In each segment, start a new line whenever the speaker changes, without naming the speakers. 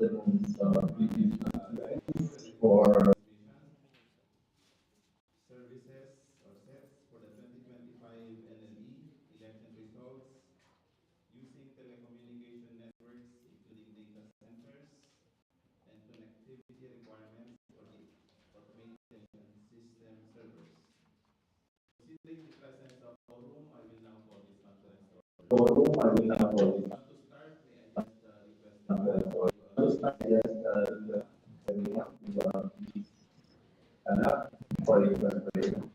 for services or sets for the 2025 NLE election results using telecommunication networks, including data centers and connectivity requirements for the automation system servers. Considering the presence of quorum, I will now call this conference to order.
forum. I will now call this
To start, may I just request everyone
conference
to
order. First, I just request everyone to please stand up for the presentation.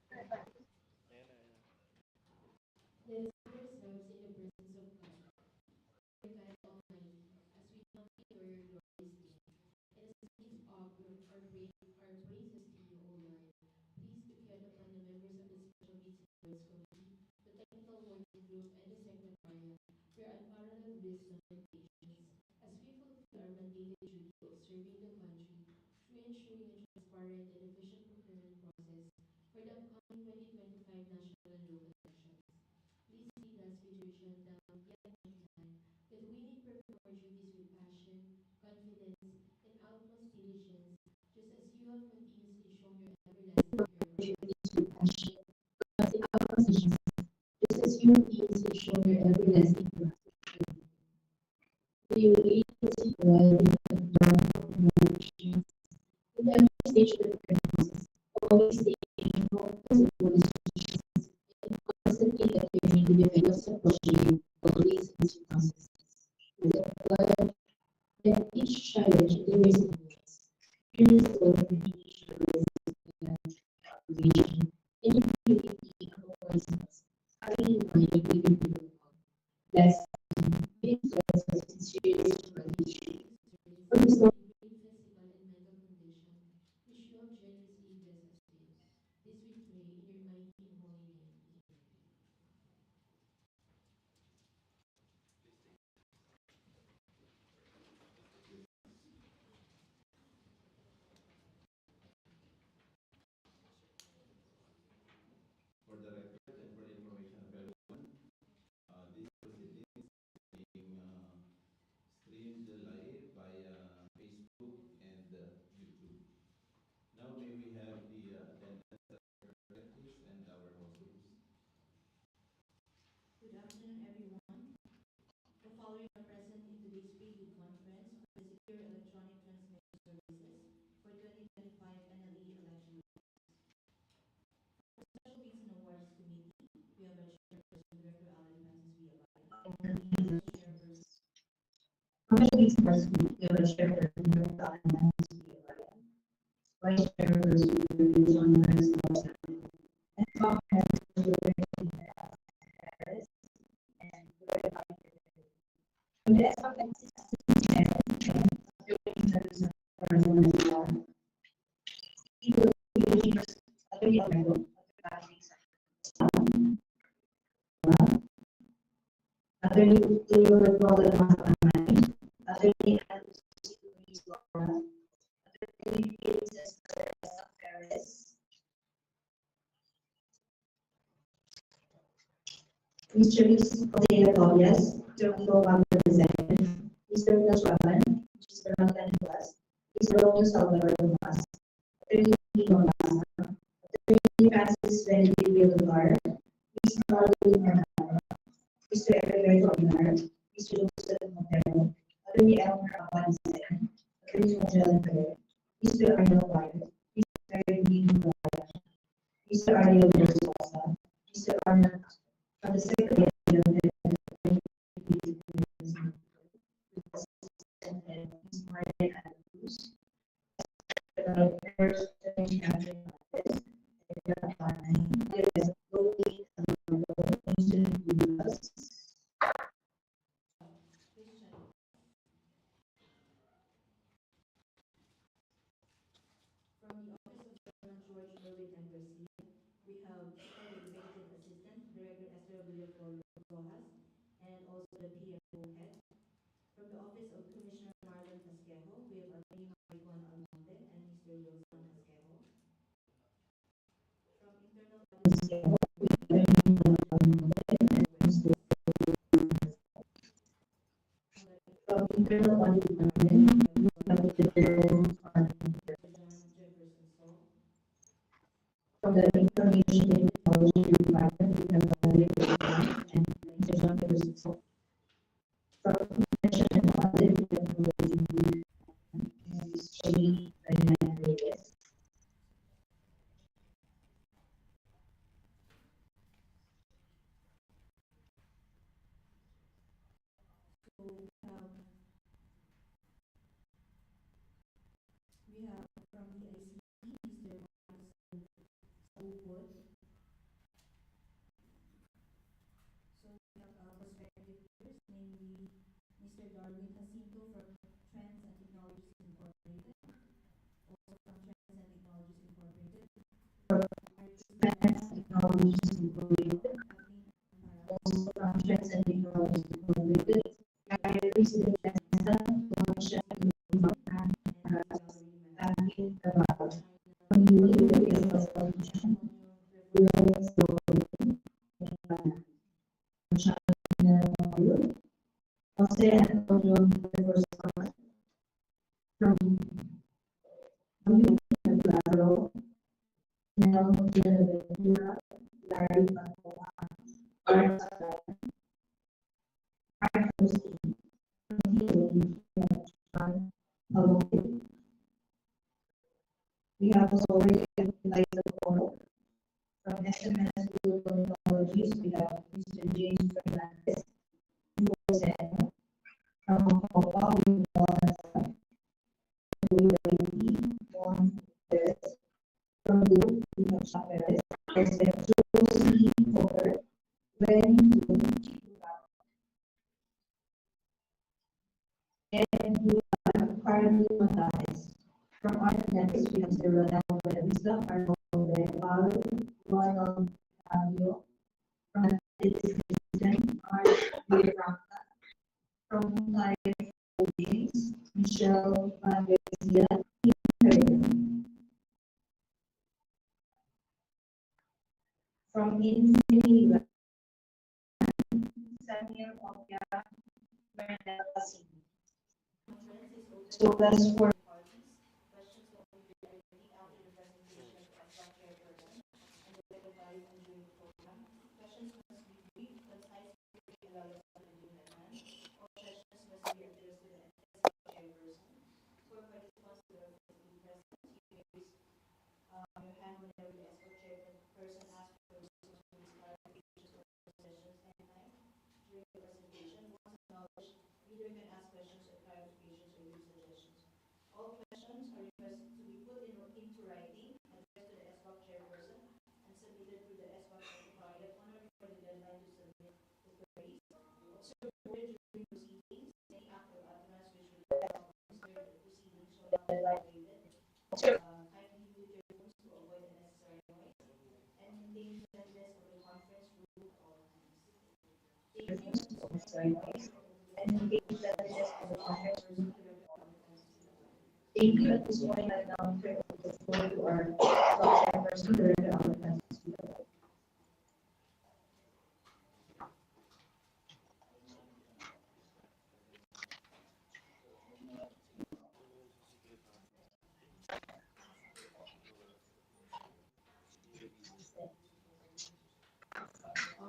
Let us humble ourselves in the presence of God. Dear God Almighty, as we come before your glorious name, and as we offer our praises to you, O Lord, please look yet upon the members of the Special Meeting Boards Committee, the Technical Working Group, and the Secretariat for your unparalleled wisdom and patience as we fulfill our mandated duty of serving the country through ensuring a transparent and efficient procurement process for the upcoming 2025 national and local elections. Please lead us with your gentle yet kind hand, that we may perform our duties with passion, confidence, and utmost diligence, just as you have continuously shown your everlasting care for us. Just as you continuously shown your everlasting gratitude. May you aid us in providing a platform and knowledge in every stage of the process, always staying focused on what is and constantly adhering to the values of approaching always as you process. God, let each challenge in the ways of grace, fearless love and each obligation, and humility among ourselves, having in mind that we will be blessed, influence us in serious tradition, for this Lord, physical and mental condition, which you have generously blessed us with. This we pray in your mighty and holy name. Amen.
For the record and for the information of everyone, this proceeding is being streamed live via Facebook and YouTube. Now may we have the attendance please and our host rules.
Good afternoon, everyone. The following are present in today's pre-bid conference for the Secure Electronic Transmission Services for 2025 NLE election. For Special Bids and Awards Committee, we have our chairperson, Director Alan Francis Villabay, and also chairperson. Special Bids and Awards Committee, we have our chairperson, Director Alan Francis Villabay, vice chairperson, Director John Harris, and conference, Director Harris, and Director. And the attorney to recall the month online, attorney attorney Paris, Mr. Luis Odea Tobias, Toronto representative, Mr. Naswaban, Mr. Rantan Plus, Mr. Romeo Salvador Tomas, attorney Nino Masa, attorney Francis Benedict Villar, Mr. Arlene Hermano, Mr. Everett Obinar, Mr. Joseph Montero, attorney Elmer Apansen, attorney Magellan Perez, Mr. Arnold Wyatt, Mr. Dean Ryan, Mr. Ariel Rososa, Mr. Arnold, the Secretary of the and Ms. Martin Andrews, first attorney Catherine Lopez, and there is Lodi and Lucas. From the Office of Chairman George Merwin and Garcia, we have Secretary Executive Assistant Director Esther Villaflor Rojas, and also the PMO head. From the Office of Commissioner Marlon Casquejo, we have Attorney Maricon Almonte and Mr. Wilson Casquejo.
from the information technology department, we have and interest so from information and other technology history and languages.
So we have from the ICT, Mr. Saupol. So we have prospective leaders, namely Mr. Darwin Jacinto from Trends and Technologies Incorporated, also from Trends and Technologies Incorporated,
Trends Technologies Incorporated,
Kathleen Ampara,
also from Trends and Technologies Incorporated, Iris Defensa, Launch and
and Valerie Mann.
Agin Cabal, from Newly Business Solution, Williams Government, and Jose Antonio Rivera from Claro, Nel Ventura, Larry Pantoja, Art Hosting, from Healing, we have also already invited for from SMS Global Technologies, we have Mr. James Fernandez, Jose, from Copa, we have Juan Perez, from Blue, we have Sha Perez, President Josie Hoover, Glenn and we have Carly Montanes. From Art Next, we have Mr. Ronaldo Benavista, Arnold Bevalo, Ronald Fabio, from Citizen, Art Villafranca, from Life Games, Michelle Garcia, from Infinity, Samuel Opia, Bernal Casim. So that's for
Parties. Questions will be directly after the presentation of the SWAC chairperson and the secretary on during the program. Questions must be brief, concise, and relevant to the given at hand. All questions must be addressed to the SWAC chairperson. For participants who are physically present, you may raise your hand whenever the SWAC chairperson asks for responses to these clarifications or suggestions anytime during the presentation. Once acknowledged, leader can ask questions or clarifications or give suggestions. All questions are requested to be put into writing, addressed to the SWAC chairperson, and submitted through the SWAC secretariat on or before the deadline to submit the queries. Observe during proceedings, any act or utterance which would disturb the proceedings shall not be tolerated. Kindly mute your phones to avoid unnecessary noise and maintain cleanliness of the conference room at all times. Thank you. At this point, I would like to
and engage the rest of the conference.
person to direct our attendance to the topic.
Thank you. At this point, I now turn the floor to our chairperson, Director of the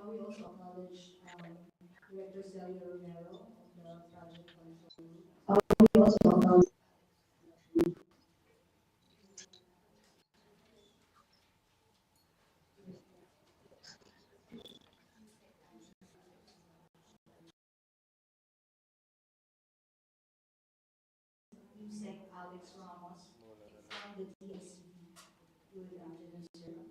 We also acknowledge Director Celia Romero of the Project Control Group.
We also acknowledge
Yusek Alex Ramos from the TICD. Good afternoon, sir.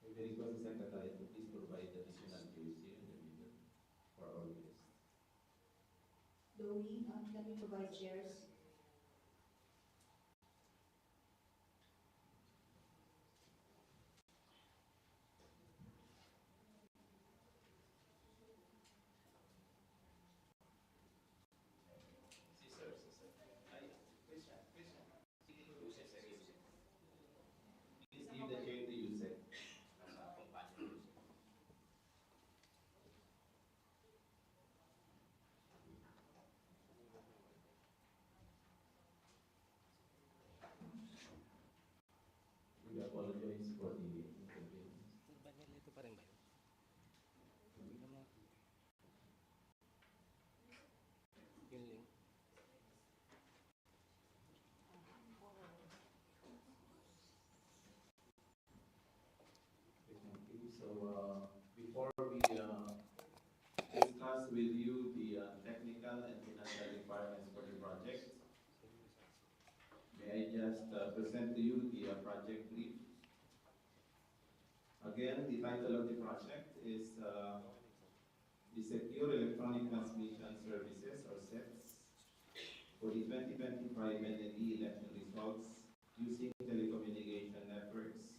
May we request the secretary to please provide additional chairs here in the middle for our guests.
Dowie, can we provide chairs?
Please give the chair to Yusek as a companion. Before we discuss with you the technical and financial requirements for the project, may I just present to you the project brief. Again, the title of the project is the Secure Electronic Transmission Services, or SETS, for the 2025 NLE election results using telecommunication networks,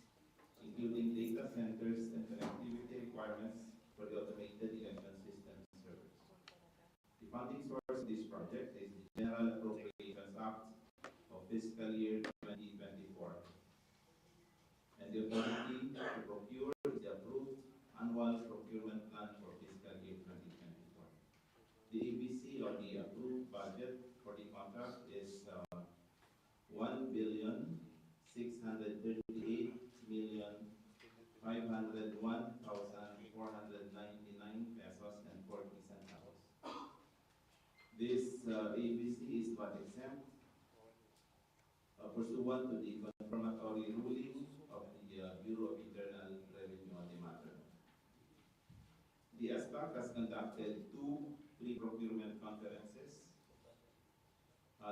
including data centers and connectivity requirements for the automated election system servers. The funding source of this project is the General Appropriations Act of fiscal year 2024. And the authority to procure is the approved annual procurement plan for fiscal year 2024. The ABC, or the approved budget for the contract, is 1,638,501,499 pesos and 40 centavos. This ABC is VAT exempt pursuant to the confirmatory ruling of the Bureau of Internal Revenue on the matter. The SBAC has conducted two pre-procurement conferences.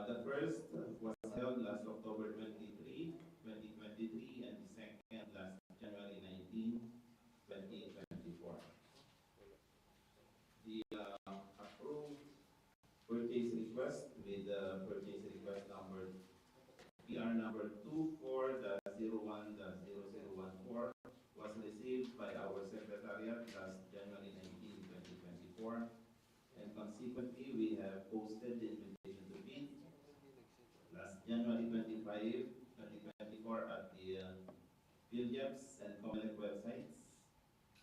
The first was held last October 23, 2023, and the second last January 19, 2024. The approved purchase request with purchase request number PR number 24-01-0014 was received by our Secretariat last January 19, 2024, and consequently we have posted the invitation to bid last January 25, 2024 at the PhilJEPS and COMELEC websites,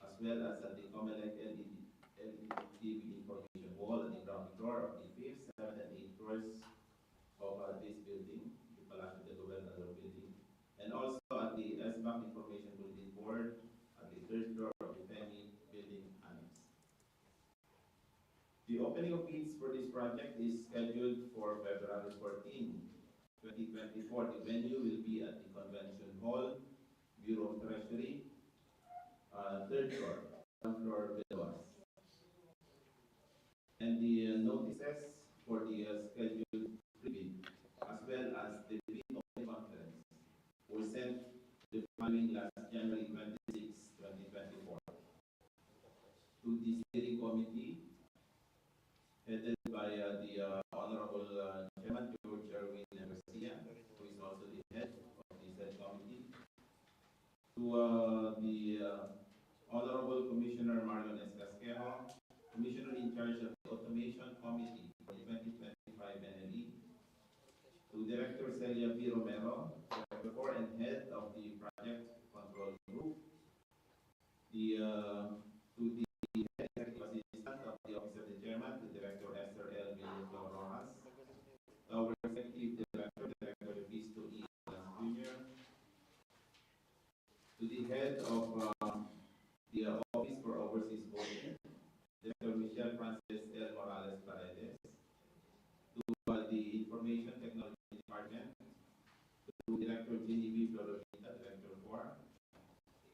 as well as at the COMELEC LED TV information wall on the ground floor of the 5th, 7th, and 8th floors of this building, the Palacio, the Gobernador building, and also at the SBAC Information Bulletin Board at the 3rd floor of the FEMI building annex. The opening of bids for this project is scheduled for February 14, 2024. The venue will be at the Convention Hall, Bureau of Treasury, 3rd floor, ground floor below us. And the notices for the scheduled bid, as well as the bid opening conference, were sent the following last January 26, 2024, to the steering committee headed by the Honorable Chairman George Erwin Garcia, who is also the head of the said committee, to the Honorable Commissioner Marlon Escasquejo, Commissioner in charge of the Automation Committee for the 2025 NLE, to Director Celia P. Romero, Director 4 and Head of the Project Control Group, to the Head Executive Assistant of the Office of the Chairman, to Director Esther L. Villaslo Rojas, our Executive Director, Director Visto E. Jr., to the Head of the Office for Overseas Voting, Director Michelle Frances L. Morales Paredes, to the Information Technology Department, to Director Ginny B. Florita, Director 4,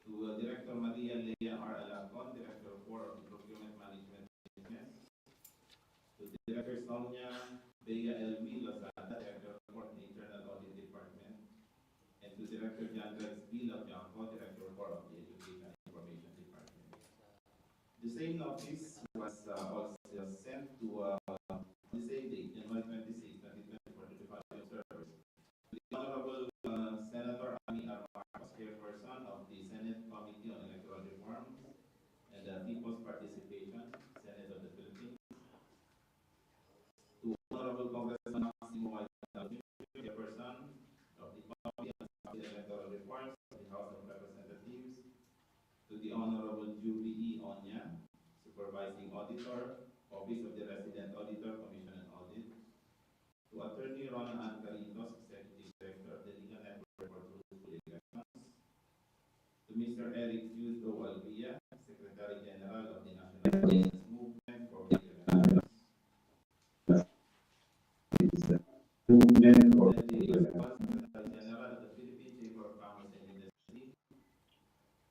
to Director Maria Lea R. Alarcon, Director 4 of the Procurement Management Business, to Director Sonia Bea L. V. Lozada, Director 4 of the Internal Audit Department, and to Director John Rex B. Lopjanco, Director 4 of the Education and Information Department. The same notice was also sent to the same day, January 26, 2024, to the following observers. The Honorable Senator Amy R. Marcos, Chairperson of the Senate Committee on Electoral Reforms and People's Participation, Senate of the Philippines. To Honorable Congressman Maximo Ayala, Chairperson of the Committee on Electoral Reforms of the House of Representatives. To the Honorable Juby E. Onya, Supervising Auditor, Office of the Resident Auditor, Commission and Audit. To Attorney Ron Ann Caritos, Executive Director of the Legal Network for Truthful Elections. To Mr. Eric Jude Alvia, Secretary General of the National Business Movement for the Elections.
Movement for
And the Secretary General of the Philippine Chamber of Commerce and Industry.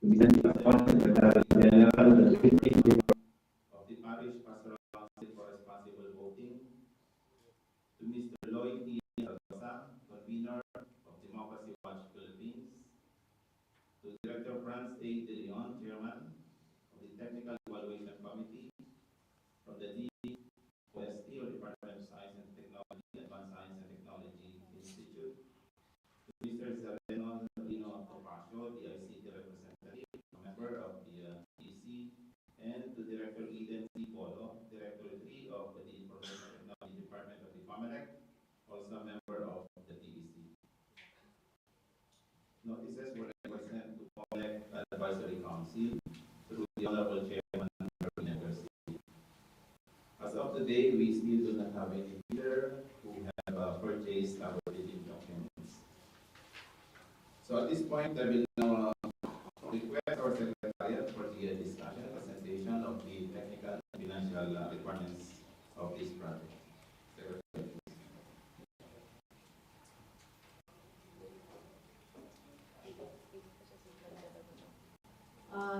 to recently appointed Secretary General of the Philippines.
of the Parish Pastoral Council for Responsible Voting, to Mr. Lloyd E. Saldosa, convener of Democracy Watch Philippines, to Director Franz A. De Leon, chairman of the Technical Evaluation Committee from the DOST, or Department of Science and Technology, Advanced Science and Technology Institute, to Mr. Zareno Rino Topacio, DICT representative, a member of the EC, and to Director Eden C. Polo, Director 3 of the Information Technology Department of the COMELEC, also a member of the TEC. Notices were sent to COMELEC Advisory Council through the Honorable Chairman of the University. As of today, we still do not have any bidder who have purchased our bidding documents. So at this point, I will now request our Secretariat for the discussion and presentation of the technical and financial requirements of this project. Secretary.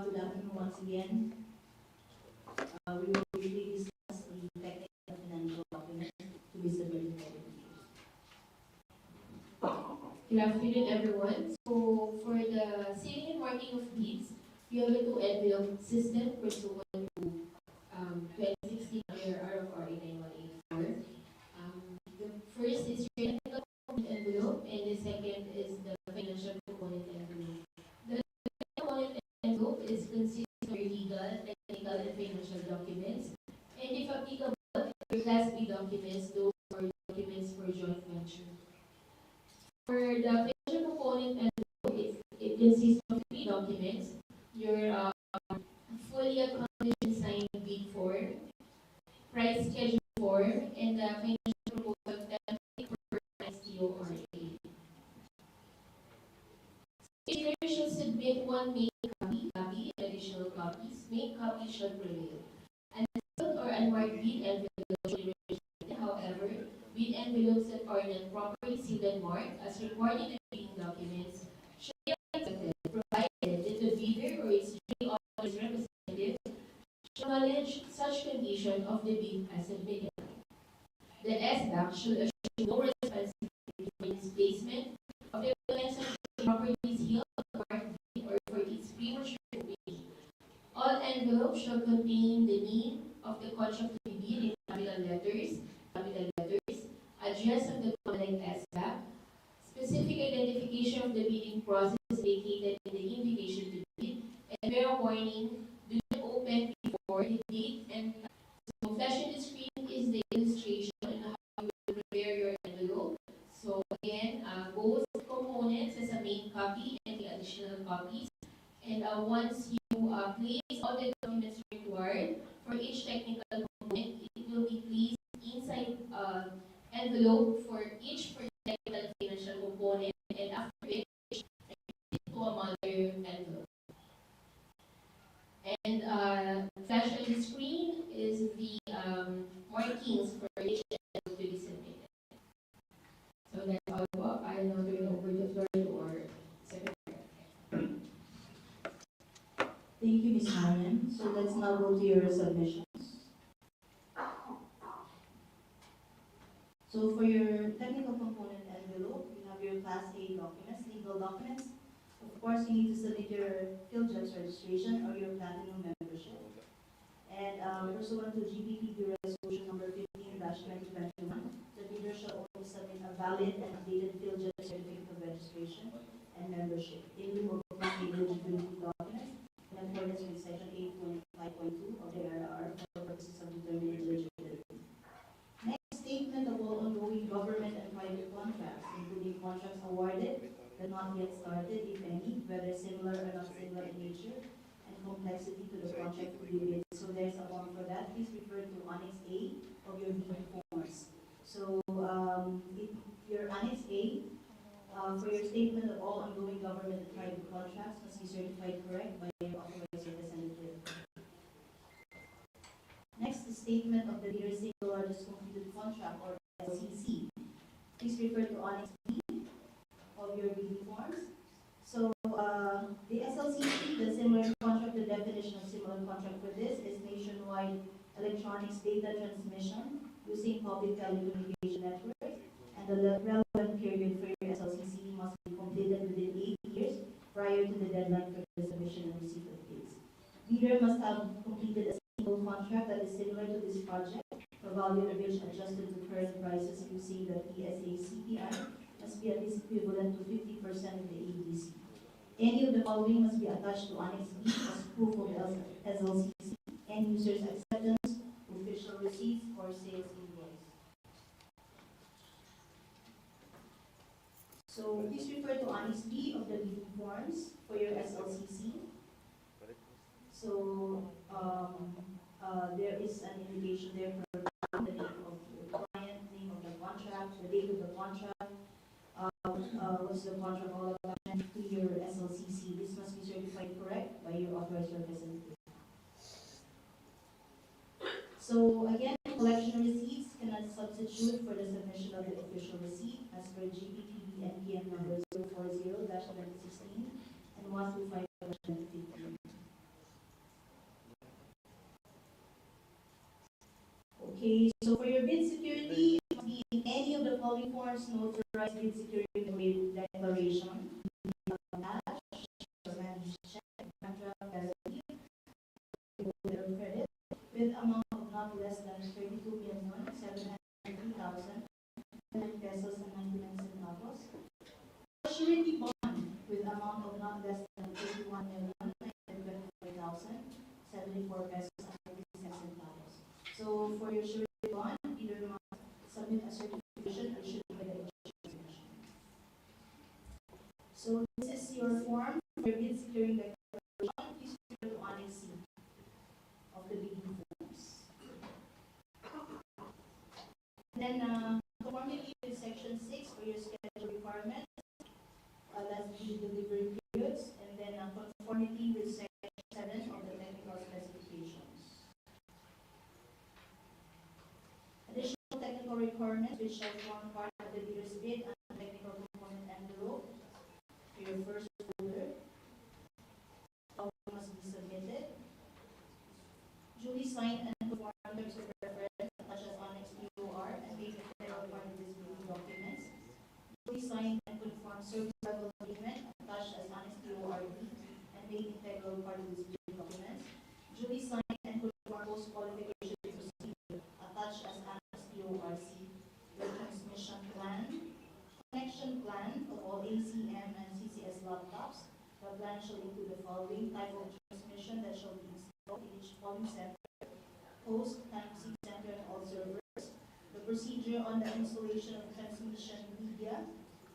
Good afternoon once again. We will briefly discuss the technical and financial documents to be submitted by the teachers.
Good afternoon, everyone. So, for the sealing and marking of bids, we have a two-envelope system pursuant to 2016 under RFRA 9184. The first is your technical component envelope, and the second is the financial component envelope. The component envelope is consisting of your legal, technical, and financial documents, and if applicable, your Class B documents, those are documents for joint venture. For the financial component envelope, it consists of three documents: your fully accomplished and signed bid form, price schedule form, and the financial proposal template for STORA. Either shall submit one main copy, and additional copies. Main copy shall prevail. An unsealed or unmarked bid envelope shall be rejected. However, bid envelopes that are not properly sealed and marked, as required in the bidding documents, shall be accepted, provided that the bidder or its duly authorized representative shall acknowledge such condition of the bid as submitted. The SBAC shall assume no responsibility for its placement of the elements of the properly sealed or marked bid or for its premature opening. All envelopes shall contain the name of the contract to be bid in capital letters, address of the COMELEC SBAC, specific identification of the bidding process indicated in the invitation to bid, and fair warning: do not open before the date. And so, flash on the screen is the illustration on how you will prepare your envelope. So again, both components as a main copy and the additional copies. And once you place all the documents required for each technical component, it will be placed inside envelope for each technical and financial component, and after which to a mother envelope. And flash on the screen is the markings for each envelope to be submitted. So that's all po. I now turn over the floor to our secretary.
Thank you, Ms. Marian. So let's now go to your submissions. So for your technical component envelope, you have your Class A documents, legal documents. Of course, you need to submit your PhilJobs registration or your Platinum membership. And pursuant to GPPB Resolution number 15-2021, the bidder shall only submit a valid and updated PhilJobs certificate of registration and membership in lieu of non-eligibility documents in accordance with Section 825.2 of the RR for purposes of determining eligibility. Next, statement of all ongoing government and private contracts, including contracts awarded but not yet started, if any, whether similar or not similar in nature and complexity to the contract to be bid. So there's a form for that. Please refer to Annex A of your bid forms. So your Annex A for your statement of all ongoing government and private contracts must be certified correct by your authorized representative. Next, the statement of the bidder's single largest completed contract, or SCC. Please refer to Annex B of your bidding forms. So the SLCC, the
electronics data transmission using public telecommunication network, and the relevant period for your SLCC must be completed within 8 years prior to the deadline for the submission and receipt of bids. Bidder must have completed a single contract that is similar to this project, the value of which adjusted to current prices using the PSA CPI must be at least equivalent to 50% of the ADC. Any of the following must be attached to Annex B as proof of SLCC, end user's acceptance, official receipts, or sales invoice. So please refer to Annex B of the bidding forms for your SLCC. So there is an indication there for the name of the client, name of the contract, the date of the contract, what's the contract all about, and to your SLCC. This must be certified correct by your authorized representative. So again, collection receipts cannot substitute for the submission of the official receipt as per GPPB NPM number 040-2016 and 125-2015. Okay, so for your bid security, it must be in any of the following forms notarized bid security with declaration, cash, managed check, contract, guarantee, or credit, with amount of not less than 32,703,000 pesos and 99 centavos. Surety bond with amount of not less than 31,925,074 pesos and 96 centavos. So for your surety bond, either must submit a certification or issued by the Exchange Commission. So this is your form for your bid securing declaration. Please refer to Annex C of the bidding forms. Then conformity with Section 6 for your schedule requirements, that's the delivery periods, and then conformity with Section 7 of the technical specifications. Additional technical requirements which shall form part of the bidder's bid and technical component envelope for your first folder. All must be submitted. Duly signed and conformed terms of reference such as Annex POR and made integral part of this bidding documents. Duly signed and conformed service level agreement attached as Annex PORD and made integral part of this bidding documents. Duly signed and conformed post-qualification procedure attached as Annex PORC. Your transmission plan, connection plan of all ACM and CCS laptops. The plan shall include the following type of transmission that shall be installed in each polling center, host, seat center, and all servers. The procedure on the installation of transmission media,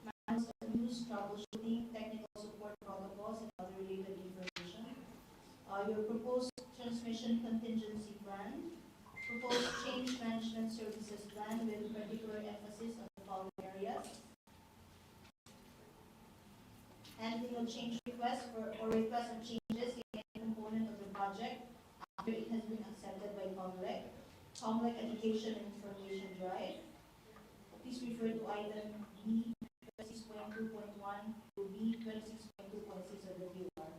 manuals of use, troubleshooting, technical support protocols, and other related information. Your proposed transmission contingency plan, proposed change management services plan with particular emphasis on the following areas. Handling of change requests or request of changes in any component of the project after it has been accepted by COMELEC. COMELEC Education and Information Drive. Please refer to item B 26.2.1 to B 26.2.6 of the QR.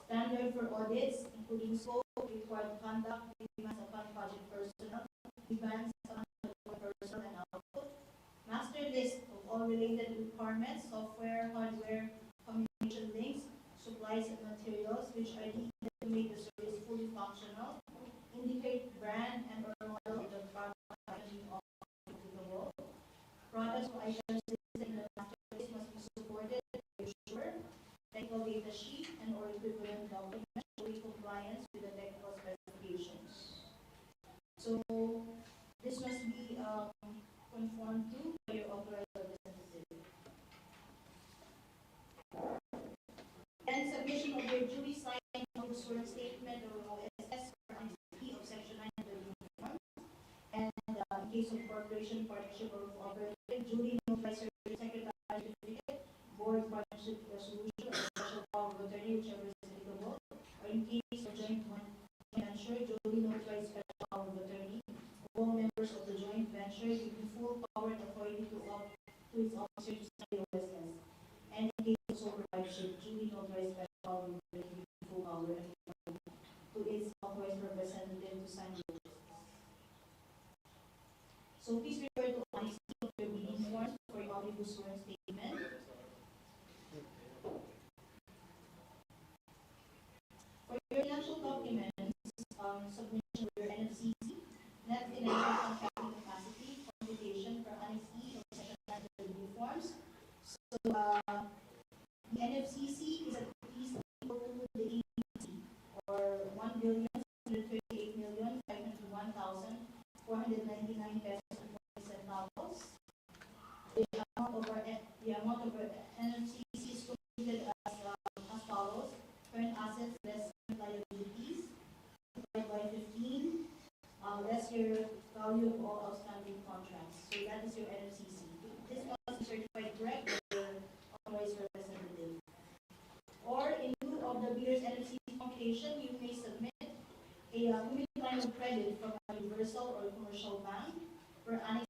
Standard for audits, including scope, required conduct, demands upon project personnel, demands upon personnel and output. Master list of all related requirements, software, hardware, communication links, supplies and materials which are needed to make the service fully functional. Indicate brand and or model of the product applicable. Products or items listed in the master list must be supported by sure technical data sheet and or equivalent document showing compliance with the technical specifications. So this must be conformed to by your authorized representative. And submission of your duly signed sworn statement or OSS for Annex B of Section 9 of the bidding form. And in case of corporation, partnership, or cooperative, duly notarized secretary certificate, board partnership resolution, or special power of attorney, whichever is applicable. Or in case of joint venture, duly notarized special power of attorney. All members of the joint venture give full power and authority to its officer to sign the OSS. And in case of sole proprietorship, duly notarized special power of attorney give full power and authority to its authorized representative to sign the OSS. So please refer to Annex C of your bidding forms for your omnibus sworn statement. For your financial documents, submission for your NFCC, net financial contracting capacity, computation for Annex E of Section 9 of the bidding forms. So the NFCC is at least equal to the ABC, or 1,338,501,499 pesos and 40 centavos. The amount of our NFCC is computed as follows: current assets less current liabilities divided by 15, less your value of all outstanding contracts. So that is your NFCC. This must be certified correct by your authorized representative. Or in lieu of the bidder's NFC computation, you may submit a community line of credit from a universal or commercial bank for Annex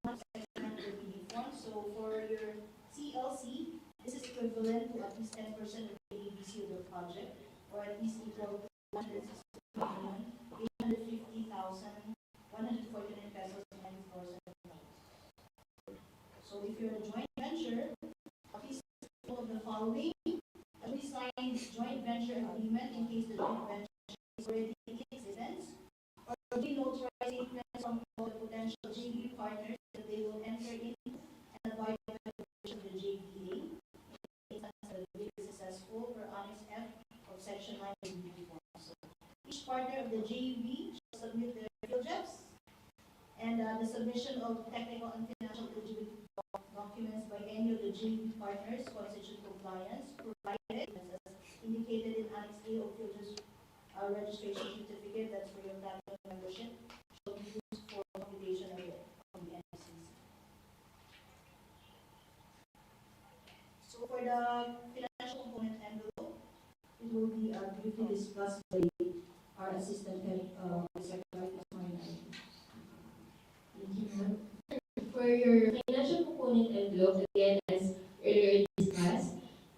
1 Section 9 of the bidding form. So for your CLC, this is equivalent to at least 10% of the ABC of the project, or at least equal to 160,850,149 pesos and 94 centavos. So if you're a joint venture, please follow the following. Please sign joint venture agreement in case the joint venture is already in existence, or be notarized statements from all the potential JV partners that they will enter in and abide by the provisions of the JVA. It has a big successful for Annex F of Section 9 of the bidding form. So each partner of the JV shall submit their field jobs, and the submission of technical and financial eligibility documents by any of the JV partners constitute compliance, provided as indicated in Annex A of Filters registration certificate, that's for your platinum membership, shall be used for computation of the NFCC. So for the financial component envelope, it will be briefly discussed by our assistant head secretary, Ms. Marina.
Thank you, ma'am. For your financial component envelope, again, as earlier discussed,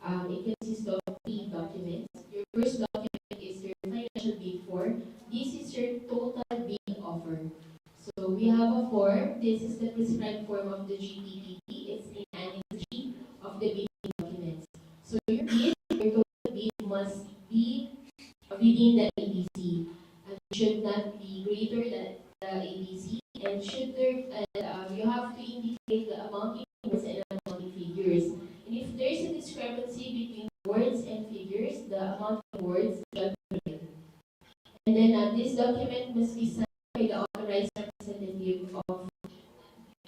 it consists of 3 documents. Your first document is your financial bid form. This is your total bid offer. So we have a form. This is the prescribed form of the GPPP. It's in Annex G of the bidding documents. So your bid, your total bid must be within the ABC, and it should not be greater than the ABC. And should there, you have to indicate the amount in words and amount in figures. And if there is a discrepancy between words and figures, the amount of words should be right. And then this document must be signed by the authorized representative of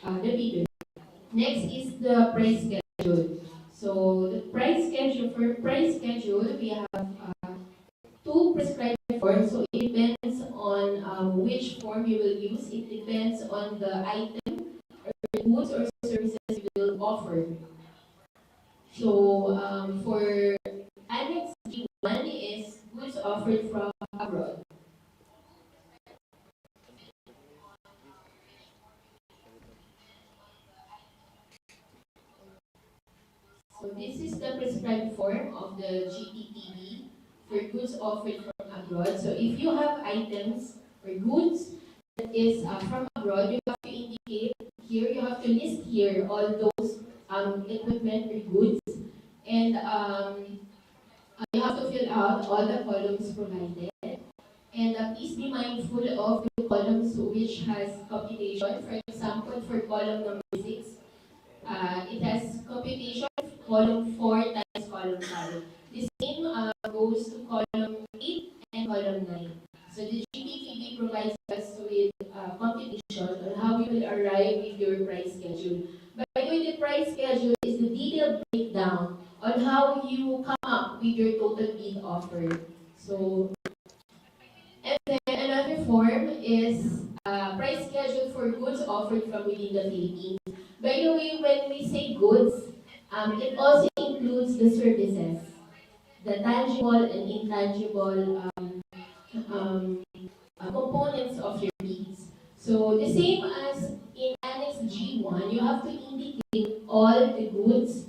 the bidder. Next is the price schedule. So the price schedule, for price schedule, we have 2 prescribed forms. So it depends on which form you will use. It depends on the item or the goods or services you will offer. So for Annex G1 is goods offered from abroad. So this is the prescribed form of the GTTB for goods offered from abroad. So if you have items or goods that is from abroad, you have to indicate here, you have to list here all those equipment or goods, and you have to fill out all the columns provided. And please be mindful of the columns which has computation. For example, for column number 6, it has computation column 4 times column 5. The same goes to column 8 and column 9. So the GPPB provides us with computation on how we will arrive with your price schedule. By the way, the price schedule is the detailed breakdown on how you come up with your total bid offer. So, and then another form is price schedule for goods offered from within the Philippines. By the way, when we say goods, it also includes the services, the tangible and intangible components of your bids. So the same as in Annex G1, you have to indicate all the goods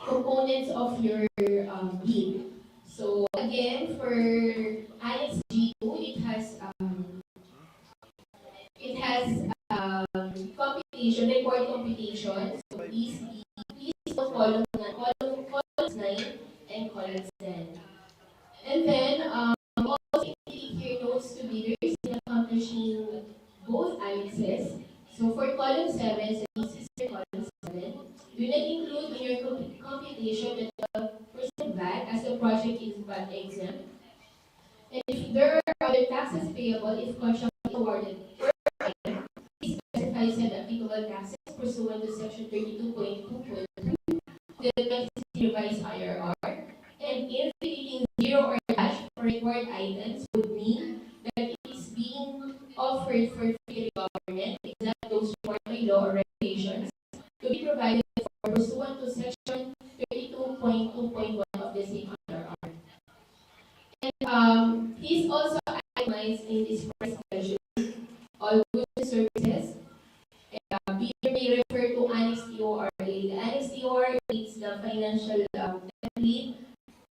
components of your bid. So again, for Annex G2, it has has computation, record computation. So please put columns 9 and columns 10. And then also indicate here notes to bidders in accomplishing both annexes. So for column 7, so this is for column 7, do not include in your computation that the percent VAT as the project is VAT exempt. And if there are other taxes payable if contract is awarded per item, please specify said applicable taxes pursuant to section 32.2.2 the 2016 revised IRR. And indicating zero or dash for required items would mean that it is being offered for free to the government, except those required by law or regulations, to be provided for pursuant to section 32.2.1 of the same IRR. And please also itemize in this price schedule all goods and services. Bidder may refer to Annex TORA. The Annex TORA is the financial template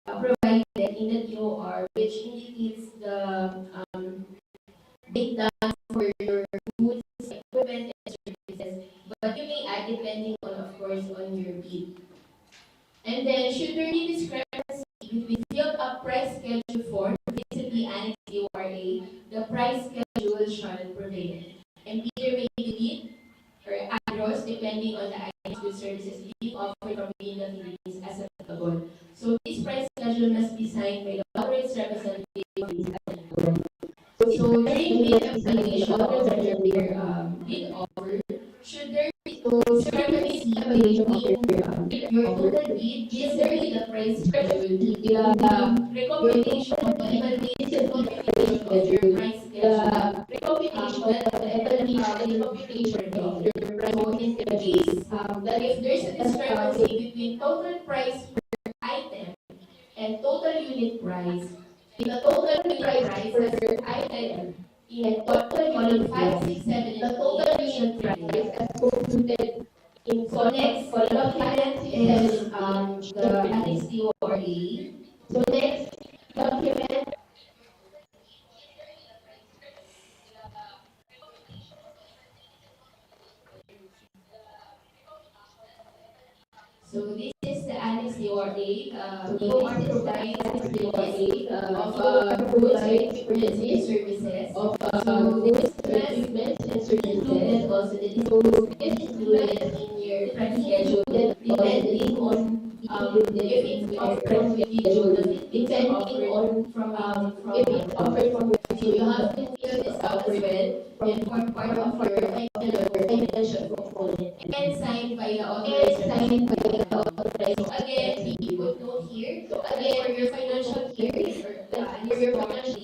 provided in the TOR, which indicates the breakdown for your goods, equipment, and services. But you may add depending on, of course, on your bid. And then, should there be discrepancy between filled up price schedule form visibly Annex TORA, the price schedule shall prevail. And bidder may delete or add rows depending on the items goods services being offered from within the Philippines as applicable. So this price schedule must be signed by the authorized representative of the applicable. So during bid evaluation of your bid offer, should there be discrepancy between your total bid vis-a-vis the price schedule, the recommendation of the evaluation computation of your price schedule, that computation of your price. So in the case that if there's a discrepancy between total price per item and total unit price, the total unit price per item in column 5, 6, 7, and 8, the total unit price as computed in so next document is the Annex TORA. So next document. So this is the Annex TORA. TOR provides a list of goods and equipment and services. So this equipment and services included also the included in your price schedule depending on if it's offered from individual, depending on from if it's offered from so you have to fill this out as well and form part of your financial component and signed by the authorized. So again, we put note here. So again, for your financial period or for your financial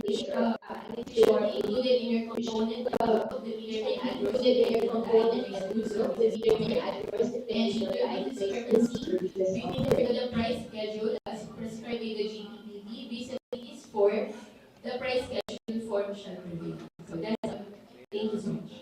which should be included in your component of the bidder address in your component of the bidder address and should there be discrepancy between the price schedule as prescribed by the GPPD vis-a-vis this form, the price schedule form shall prevail. So that's all. Thank you so much.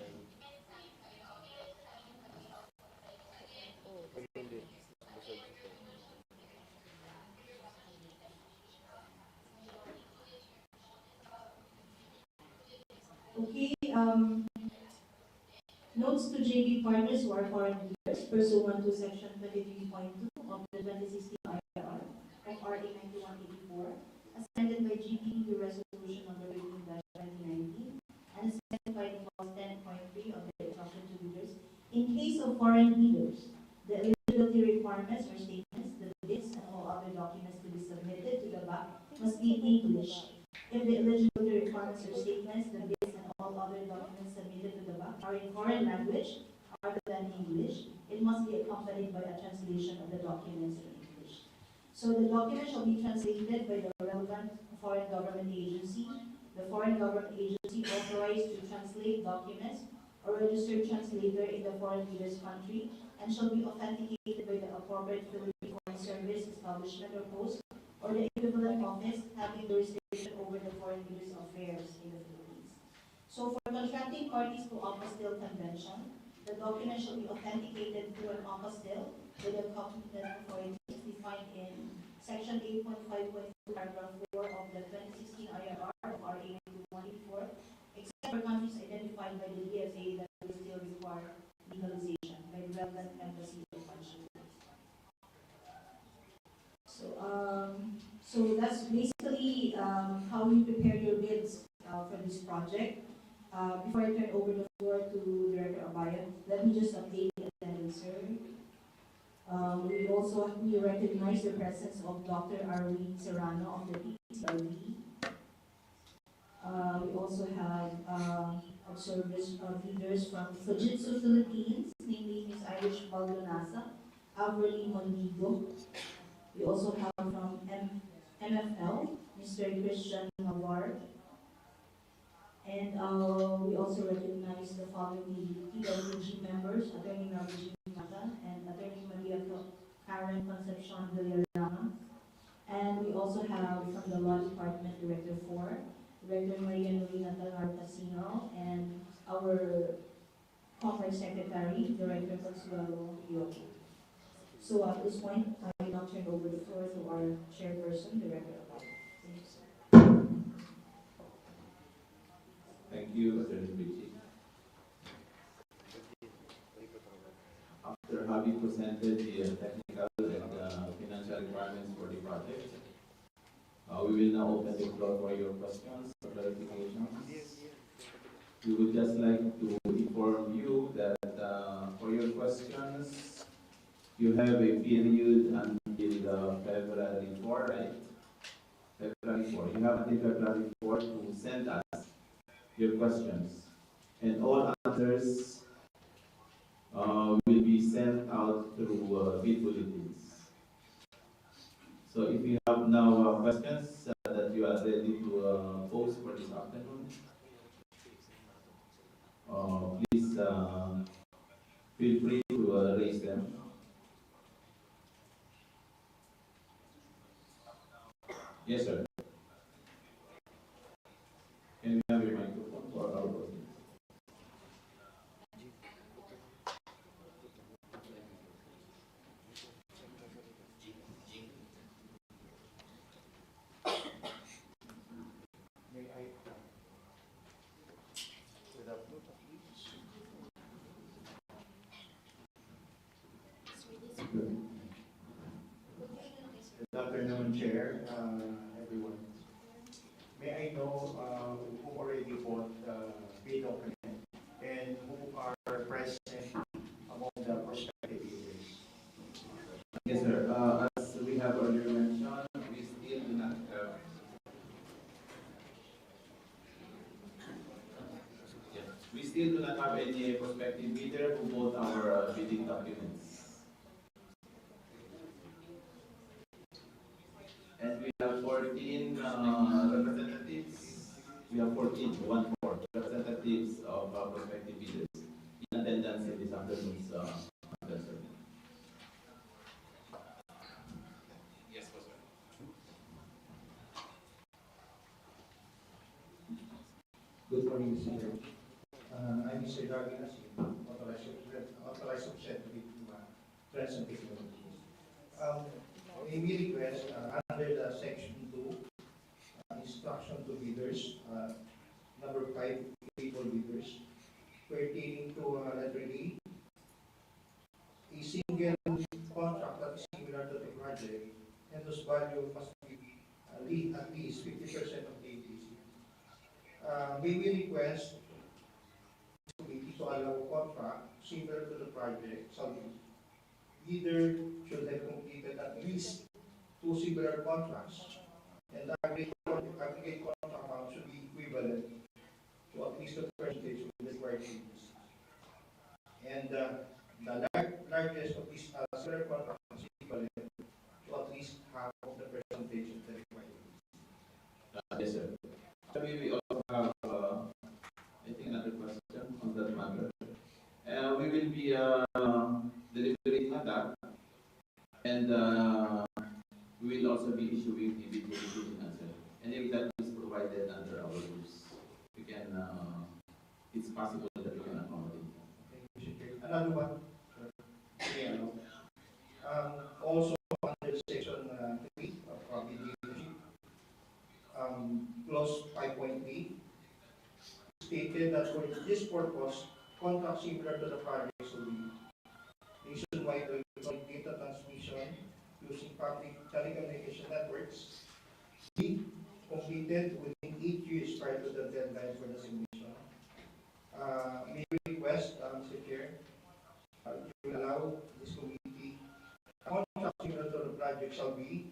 Okay, notes to JV partners who are foreign dealers pursuant to section 23.2 of the 2016 IRR of RA 9184, as amended by GPPD resolution number 18-2019, and as specified in clause 10.3 of the instruction to dealers. In case of foreign dealers, the eligibility requirements or statements, the bids, and all other documents to be submitted to the BAC must be in English. If the eligibility requirements or statements, the bids, and all other documents submitted to the BAC are in foreign language other than English, it must be accompanied by a translation of the documents in English. So the document shall be translated by the relevant foreign government agency, the foreign government agency authorized to translate documents or registered translator in the foreign leader's country, and shall be authenticated by the appropriate Philippine Foreign Service establishment or post, or the equivalent office having jurisdiction over the foreign leaders' affairs in the Philippines. So for contracting parties to apostille convention, the document shall be authenticated through an apostille with a competent authorities defined in section 8.5.2 paragraph 4 of the 2016 IRR of RA 9184, except for countries identified defined by the DFA that will still require legalization by the relevant embassy or consulate. So that's basically how you prepare your bids for this project. Before I turn over the floor to Director Abaya, let me just update the attendance, sir. We recognize the presence of Dr. Arlene Serrano of the PCRB. We also have observers, leaders from Fujitsu Philippines, namely Ms. Irish Baldonasa, Averly Mondigo. We also have from MFL, Mr. Christian Navar. And we also recognize the following PWG members, Attorney Navajin Mata and Attorney Maria Karen Concepcion Villarama. And we also have from the Law Department, Director 4, Director Maria Norina Talar Casino, and our Commerce Secretary, Director Consuelo Yoki. So at this point, I will now turn over the floor to our chairperson, Director Abad. Thank you, sir.
Thank you, Attorney Richie. After having presented the technical and financial requirements for the project, we will now open the floor for your questions or clarifications. We would just like to inform you that for your questions, you have a period until February 4, right? February 4. You have until February 4 to send us your questions. And all answers will be sent out through bid bulletins. So if you have now questions that you are ready to post for this afternoon, please feel free to raise them. Yes, sir. Can we have your microphone for our audience?
May I, without note, Good afternoon, Chair, everyone. May I know who already bought the bid document and who are present among the prospective bidders?
Yes, sir. As we have earlier mentioned, we still do not have any prospective bidder who bought our bidding documents. And we have 14 representatives. We have 14, 1-4 representatives of prospective bidders in attendance in this afternoon's session. Yes, sir.
Good morning, Mr. Chair. I'm Mr. Darwin Asin, authorized representative from Trends and Technologies. May we request under the section 2, instruction to bidders, number 5, people bidders, pertaining to letter A, a single contract that is similar to the project and whose value must be at least 50% of the ATC. May we request to allow contract similar to the project, either should have completed at least 2 similar contracts, and the aggregate contract amount should be equivalent to at least the percentage of the required fees. And the largest of these similar contracts is equivalent to at least half of the percentage of the required fees.
Yes, sir. Actually, we also have, I think, another question on that matter. We will be deliberating on that, and we will also be issuing the bid bulletin answer. And if that is provided under our rules, we can, it's possible that we can accommodate.
Another one. Yeah, also under section 3 of the clause 5.3 states indicated that for this purpose, contracts similar to the projects will be nationwide electronic data transmission using public telecommunication networks be completed within 8 years prior to the deadline for the submission. May we request, Mr. Chair, if you will allow this committee, contracts similar to the project shall be,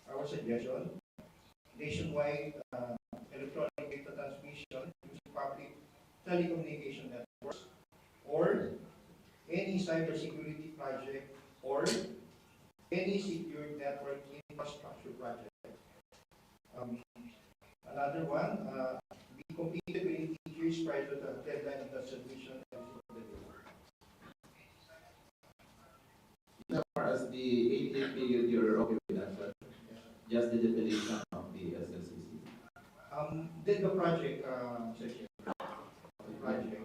our suggestion, nationwide electronic data transmission using public telecommunication networks or any cybersecurity project or any secure network infrastructure project. Another one, be completed within 8 years prior to the deadline of the submission of the bill.
As far as the 8-year period, you're okay with that, sir? Just the definition of the SLCC.
The project, section, the project,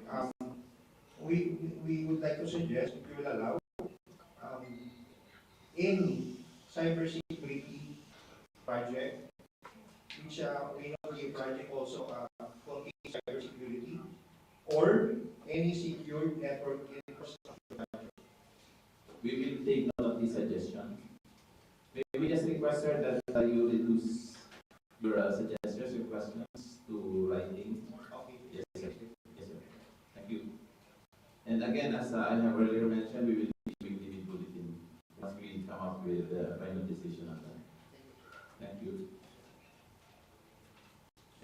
we would like to suggest, if you will allow, any cybersecurity project, which we know the project also contains cybersecurity, or any secure network infrastructure project.
We will take note of the suggestion. May we just request, sir, that you reduce your suggestions, your questions to writing.
Okay.
Yes, sir. Yes, sir. Thank you. And again, as I have earlier mentioned, we will issue the bulletin once we come up with the final decision on that. Thank you.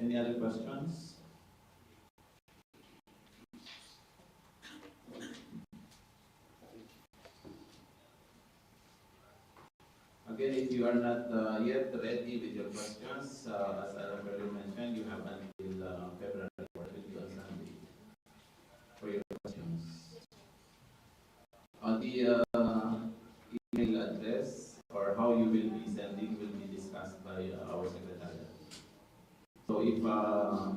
Any other questions? Again, if you are not yet ready with your questions, as I have already mentioned, you have until February 4th, on Sunday, for your questions. On the email address or how you will be sending will be discussed by our secretary. So if there are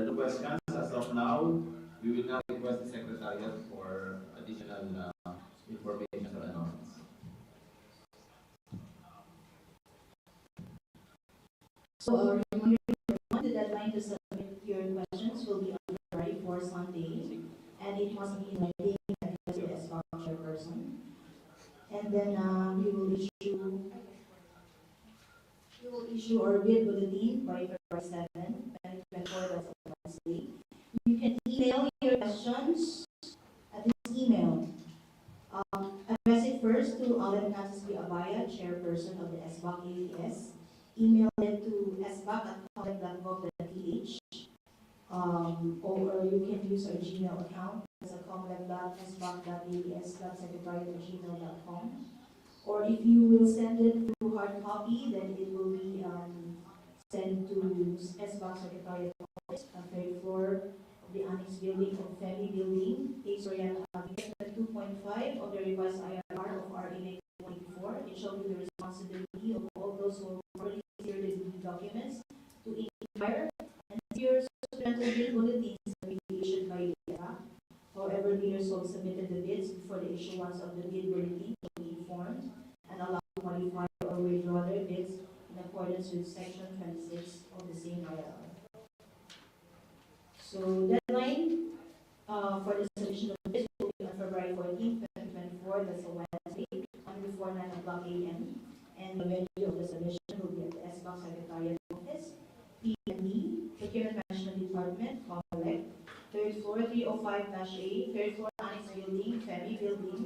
no questions as of now, we will now request the secretariat for additional information or announcements.
So, reminder everyone, the deadline to submit your questions will be on February 4 Sunday, and it must be in writing addressed to the SBOC chairperson. And then we will issue our bid bulletin by February 7, 2024, that's a Wednesday. You can email your questions at this email. Address it first to Alan Francis B. Abaya, chairperson of the SBOC AES. Email it to sbac@comelec.gov.ph, or you can use our Gmail account. It's a comelec.sbac.aes.secretariat@gmail.com. Or if you will send it through hard copy, then it will be sent to SBOC Secretariat Office, on 3rd floor of the Annex Building of FEMI Building, 8 Soriano Avenue, 2.5 of the revised IRR of RA 1984. It shall be the responsibility of all those who already secured the documents to inquire and secure supplemental bid bulletins to be issued by the SBOC. However, bidders who have submitted the bids before the issuance of the bid bulletin will be informed and allowed to modify or withdraw their bids in accordance with Section 26 of the same IRR. So, deadline for the submission of bids will be on February 14, 2024, that's a Wednesday, on before 9 o'clock a.m. And the venue of the submission will be at the SBOC Secretariat Office, P&D, Procurement Management Department, Comelec, 3rd floor, 305-A, 3rd floor, Annex Building, FEMI Building,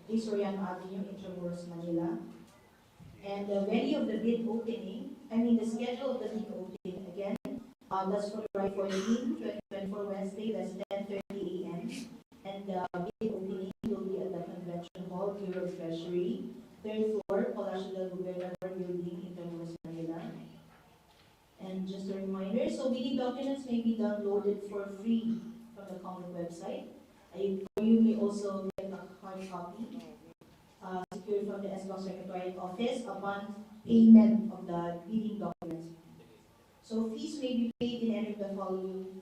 8 Soriano Avenue, Intramuros, Manila. And the venue of the bid opening, the schedule of the bid opening, again, that's for February 14, 2024, Wednesday, that's 10:30 a.m. And the bid opening will be at the Convention Hall, Bureau of Treasury, 3rd floor, Palacio, Gobernador Building, Intramuros, Manila. And just a reminder, so bidding documents may be downloaded for free from the Comelec website. You may also get a hard copy secured from the SBOC Secretariat Office upon payment of the bidding documents. So fees may be paid in any of the following: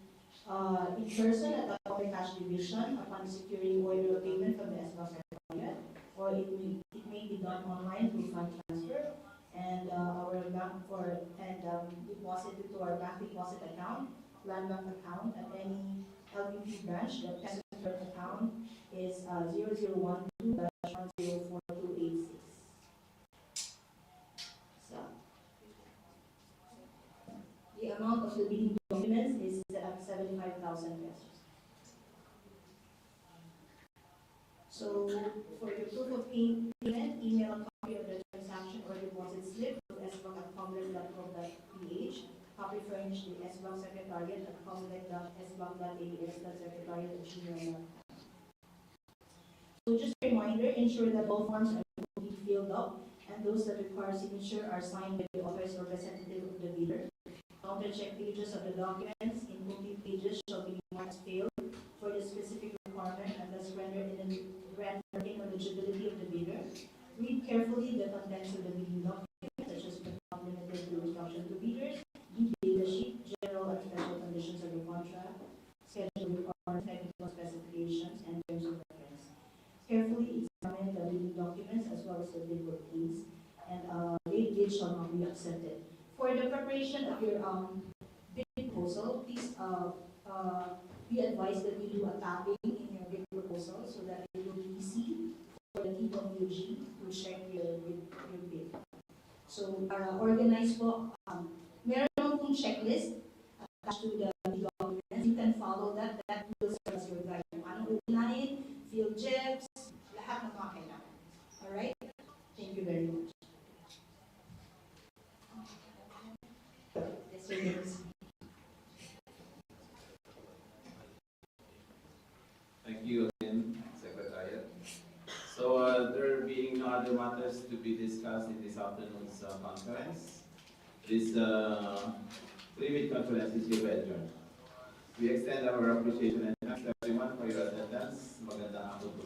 in person at the Comelec Cash Division upon securing order of payment from the SBOC Secretariat, or it may be done online through fund transfer and deposited to our bank deposit account, land bank account at any LPP branch. The passenger account is 0012-104286. So, the amount of the bidding documents is at 75,000 pesos. So, for the proof of payment, email a copy of the transaction or deposit slip to sbank@comlec.gov.ph. Copy furnish the SBank Secretariat at comlec.sbank.as.secretariat@gmail.com. So just a reminder, ensure that all forms are completely filled up and those that require signature are signed by the authorized representative of the bidder. Counter-check pages of the documents, incomplete pages shall be marked as failed for the specific requirement and thus render ineligibility of the bidder. Read carefully the contents of the bidding document, such as but not limited to instruction to bidders, data sheet, general and special conditions of the contract, schedule requirements, technical specifications, and terms of reference. Carefully examine the bidding documents as well as the bid work please, and late bids shall not be accepted. For the preparation of your bid proposal, please be advised that you do a tapping in your bid proposal so that it will be easy for the TWG to check your bid. So, para organize po, meron pong checklist attached to the documents. You can follow that. That will serve as your guide. Anong uunahin, field jobs, lahat ng mga kailangan. Alright? Thank you very much. Yes, sir.
Thank you again, Secretariat. So there being no other matters to be discussed in this afternoon's conference, this private conference is adjourned. We extend our appreciation and thanks to everyone for your attendance. Magandang hapon po.